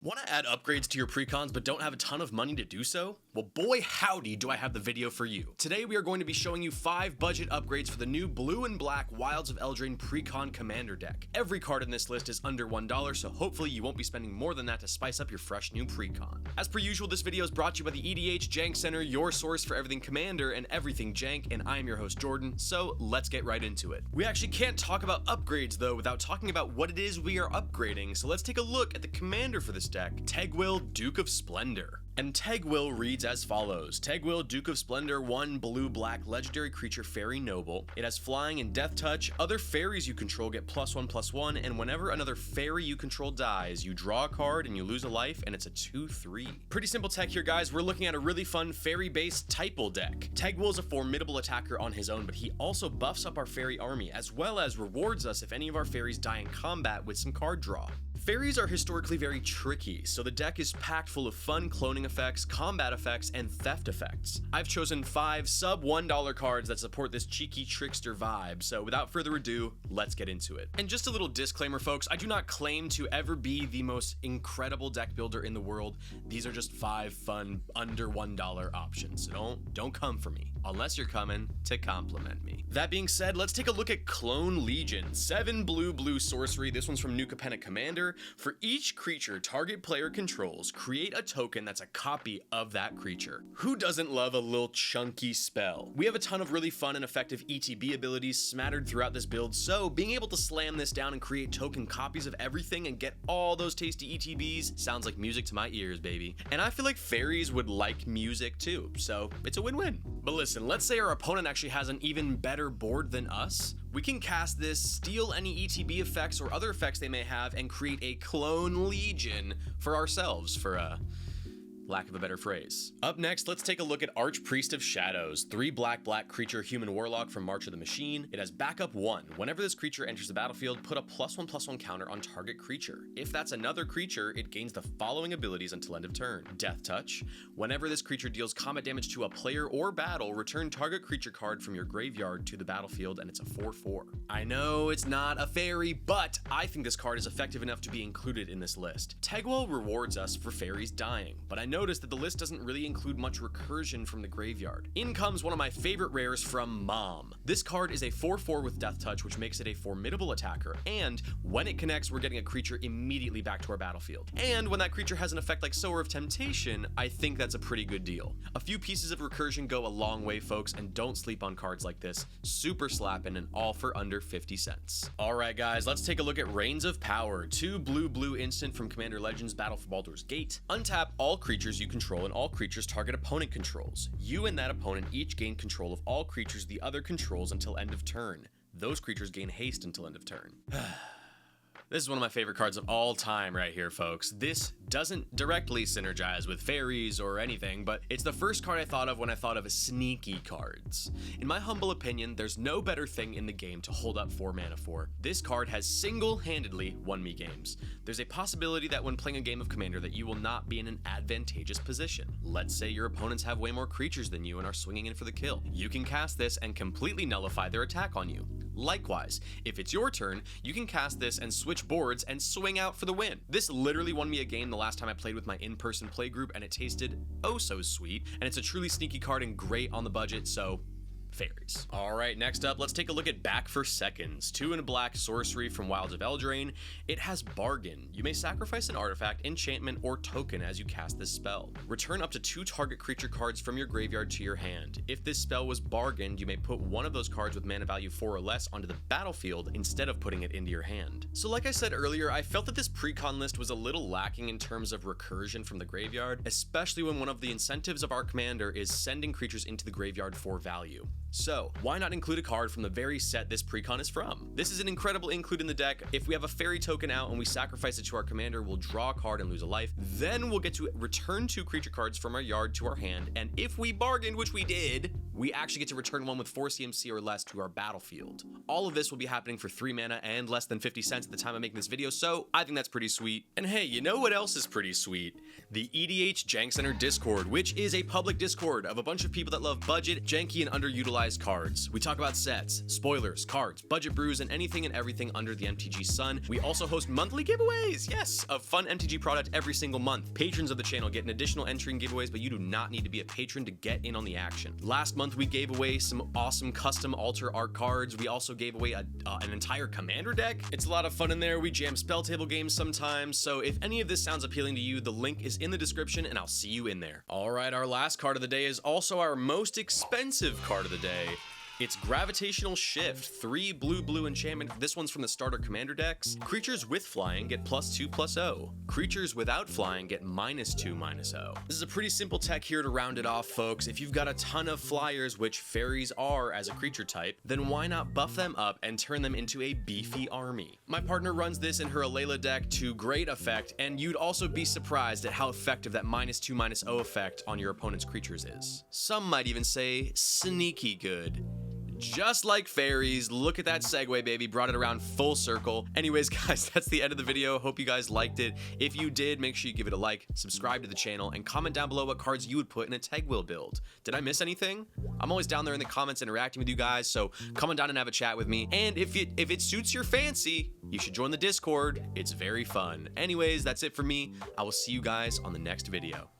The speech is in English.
Want to add upgrades to your precons but don't have a ton of money to do so? Well, boy howdy do I have the video for you. Today we are going to be showing you 5 budget upgrades for the new blue and black Wilds of Eldraine precon commander deck. Every card in this list is under $1, so hopefully you won't be spending more than that to spice up your fresh new precon. As per usual, this video is brought to you by the EDH Jank Center, your source for everything commander and everything jank, and I am your host Jordan, so let's get right into it. We actually can't talk about upgrades though without talking about what it is we are upgrading, so let's take a look at the commander for this deck, Tegwyll, Duke of Splendor. And Tegwyll reads as follows. Tegwyll, Duke of Splendor, 1 blue-black legendary creature fairy noble. It has flying and death touch. Other fairies you control get +1/+1, and whenever another fairy you control dies, you draw a card and you lose a life, and it's a 2/3. Pretty simple tech here, guys. We're looking at a really fun fairy-based Typal deck. Tegwyll is a formidable attacker on his own, but he also buffs up our fairy army, as well as rewards us if any of our fairies die in combat with some card draw. Fairies are historically very tricky, so the deck is packed full of fun cloning effects, combat effects, and theft effects. I've chosen 5 sub $1 cards that support this cheeky trickster vibe, so without further ado, let's get into it. And just a little disclaimer, folks, I do not claim to ever be the most incredible deck builder in the world. These are just 5 fun under $1 options, so don't come for me, unless you're coming to compliment me. That being said, let's take a look at Clone Legion. 7 blue sorcery. This one's from New Capenna Commander. For each creature target player controls, create a token that's a copy of that creature. Who doesn't love a little chunky spell? We have a ton of really fun and effective ETB abilities smattered throughout this build, so being able to slam this down and create token copies of everything and get all those tasty ETBs sounds like music to my ears, baby. And I feel like fairies would like music too, so it's a win-win. But listen, let's say our opponent actually has an even better board than us. We can cast this, steal any ETB effects or other effects they may have, and create a Clone Legion for ourselves, for lack of a better phrase. Up next, let's take a look at Archpriest of Shadows, 3 black creature human warlock from March of the Machine. It has backup 1. Whenever this creature enters the battlefield, put a +1/+1 counter on target creature. If that's another creature, it gains the following abilities until end of turn. Death touch. Whenever this creature deals combat damage to a player or battle, return target creature card from your graveyard to the battlefield, and it's a 4/4. I know it's not a fairy, but I think this card is effective enough to be included in this list. Tegwyll rewards us for fairies dying, but I noticed that the list doesn't really include much recursion from the graveyard. In comes one of my favorite rares from Mom. This card is a 4/4 with death touch, which makes it a formidable attacker, and when it connects, we're getting a creature immediately back to our battlefield. And when that creature has an effect like Sower of Temptation, I think that's a pretty good deal. A few pieces of recursion go a long way, folks, and don't sleep on cards like this. Super slapping, and all for under 50 cents. Alright guys, let's take a look at Reigns of Power. 2 blue instant from Commander Legends Battle for Baldur's Gate. Untap all creatures you control and all creatures target opponent controls. You and that opponent each gain control of all creatures the other controls until end of turn. Those creatures gain haste until end of turn. This is one of my favorite cards of all time right here, folks. This doesn't directly synergize with fairies or anything, but it's the first card I thought of when I thought of sneaky cards. In my humble opinion, there's no better thing in the game to hold up 4 mana for. This card has single-handedly won me games. There's a possibility that when playing a game of Commander that you will not be in an advantageous position. Let's say your opponents have way more creatures than you and are swinging in for the kill. You can cast this and completely nullify their attack on you. Likewise, if it's your turn, you can cast this and switch boards and swing out for the win. This literally won me a game the last time I played with my in-person play group, and it tasted oh so sweet, and it's a truly sneaky card and great on the budget, so fairies. Alright, next up, let's take a look at Back for Seconds. 2 in black sorcery from Wilds of Eldraine. It has Bargain. You may sacrifice an artifact, enchantment, or token as you cast this spell. Return up to 2 target creature cards from your graveyard to your hand. If this spell was bargained, you may put one of those cards with mana value 4 or less onto the battlefield instead of putting it into your hand. So like I said earlier, I felt that this precon list was a little lacking in terms of recursion from the graveyard, especially when one of the incentives of our commander is sending creatures into the graveyard for value. So, why not include a card from the very set this precon is from? This is an incredible include in the deck. If we have a fairy token out and we sacrifice it to our commander, we'll draw a card and lose a life. Then we'll get to return 2 creature cards from our yard to our hand, and if we bargained, which we did, we actually get to return one with 4 CMC or less to our battlefield. All of this will be happening for 3 mana and less than 50 cents at the time I'm making this video, so I think that's pretty sweet. And hey, you know what else is pretty sweet? The EDH Jank Center Discord, which is a public Discord of a bunch of people that love budget, janky, and underutilized cards. We talk about sets, spoilers, cards, budget brews, and anything and everything under the MTG sun. We also host monthly giveaways, yes, of fun MTG product every single month. Patrons of the channel get an additional entry in giveaways, but you do not need to be a patron to get in on the action. Last month, we gave away some awesome custom altar art cards. We also gave away an entire commander deck. It's a lot of fun in there. We jam spell table games sometimes, so if any of this sounds appealing to you, the link is in the description, and I'll see you in there. All right, our last card of the day is also our most expensive card of the day. It's Gravitational Shift, 3 blue enchantment. This one's from the starter commander decks. Creatures with flying get +2/+0. Creatures without flying get -2/-0. This is a pretty simple tech here to round it off, folks. If you've got a ton of flyers, which fairies are as a creature type, then why not buff them up and turn them into a beefy army? My partner runs this in her Alayla deck to great effect, and you'd also be surprised at how effective that -2/-0 effect on your opponent's creatures is. Some might even say sneaky good. Just like fairies. Look at that segue, baby. Brought it around full circle. Anyways, guys, that's the end of the video. Hope you guys liked it. If you did, make sure you give it a like, subscribe to the channel, and comment down below what cards you would put in a Tegwyll build. Did I miss anything? I'm always down there in the comments interacting with you guys, so come on down and have a chat with me. And if it suits your fancy, you should join the Discord. It's very fun. Anyways, that's it for me. I will see you guys on the next video.